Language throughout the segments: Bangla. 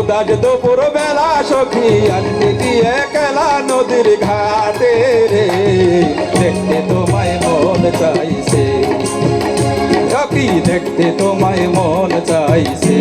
উদাস দুপুর বেলা সখী আসবে কি একলা নদীর ঘাটে রে, দেখতে তোমায় মন চাইছে সখী, দেখতে তোমায় মন চাইছে।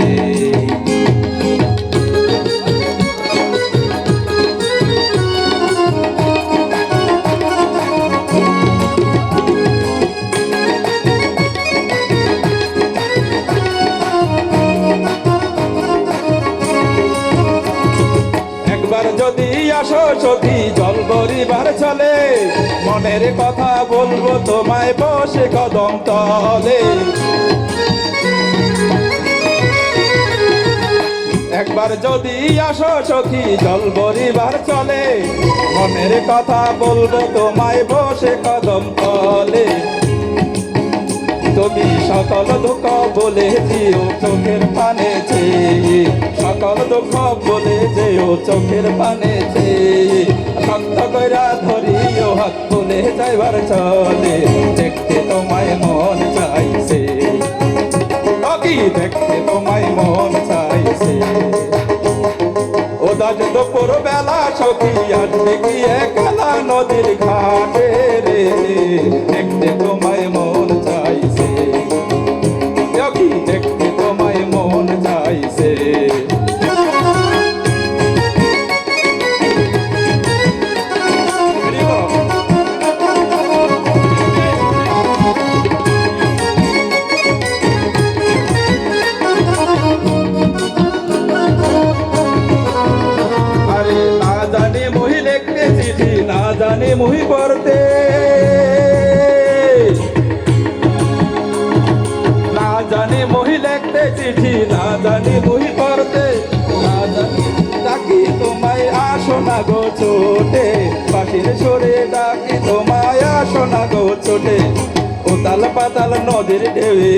যদি আসো সখী জল বরিবার চলে, মনের কথা বলবো তোমায় বসে কদম তলে। একবার যদি আসো সখী জল বরিবার চলে, মনের কথা বলবো তোমায় বসে কদম তলে। তুমি সকল দুঃখ বলে দিও চোখের পানে চেয়ে, সকল দুঃখ বলে যেও চোখের পানে চেয়ে। শক্ত কইরা ধরিও হাত বলে যাইবার চলে, দেখতে তোমায় মন চাইছে কি, দেখতে তোমায় মন চাইছে। উদাস দুপুর বেলা সখী আসবে কি একলা নদীর ঘাটে রে, দেখতে তোমায় মন চাইছে সখী, দেখতে তোমায় মন চাইছে। না জানি মুহি পড়তে, না জানি মুহি লিখতে চিঠি, না জানি মুহি পড়তে, না জানি ডাকি তোমায় আসো না গো ছোটে, পাখির সরে ডাকি তোমায় আসো না গো ছোটে। উতাল পাতাল নদীর ঢেউয়ে,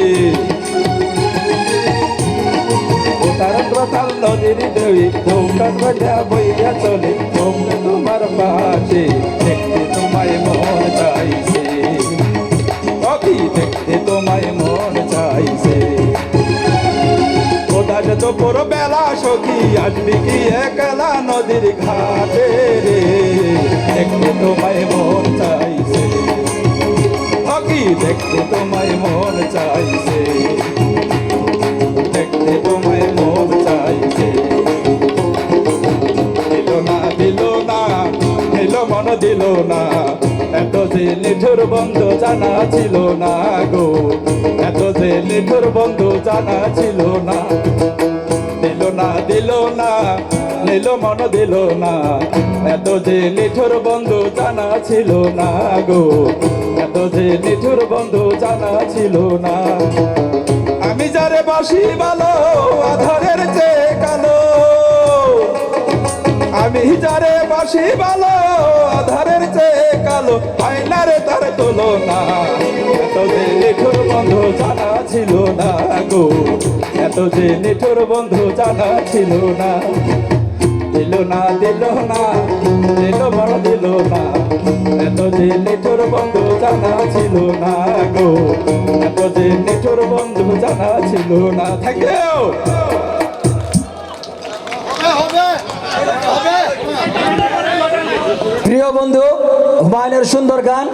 উতাল পাতাল নদীর ঢেউয়ে নৌকা বাজা বইয়া চলে, নৌকা তোমার পাশে, দেখতে তোমায় মন চাইছে সখী, দেখতে তোমায় মন চাইছে। উদাস দুপুর বেলা সখী আসবি কি একলা নদীর ঘাটে রে, দেখতে তোমায় মন চাইছে সখী, দেখতে তোমায় মন চাইছে, দেখতে তোমায় মন চাইছে। মন দিল না, এত যে নিঠুর বন্ধু জানা ছিল না গো, এত যে নিঠুর বন্ধু জানা ছিল না। দিল না দিল না, নিল মন দিল না, এত যে নিঠুর বন্ধু জানা ছিল না গো, এত যে নিঠুর বন্ধু জানা ছিল না। আমি যারে বাসি ভালো আধারের চেয়ে কালো, আমি যারে বাসি ভালো আধারের চেয়ে কালো, আয়নারে তার তুলনা। এত যে নিঠুর বন্ধু জানা ছিল না গো, এত যে নিঠুর বন্ধু জানা ছিল না। দিল না দিল না, দিল বড় দিল না, এত যে নিঠুর বন্ধু জানা ছিল না গো, এত যে নিঠুর বন্ধু জানা ছিল না। Thank you. প্রিয় বন্ধু হুমায়ুনের সুন্দর গান।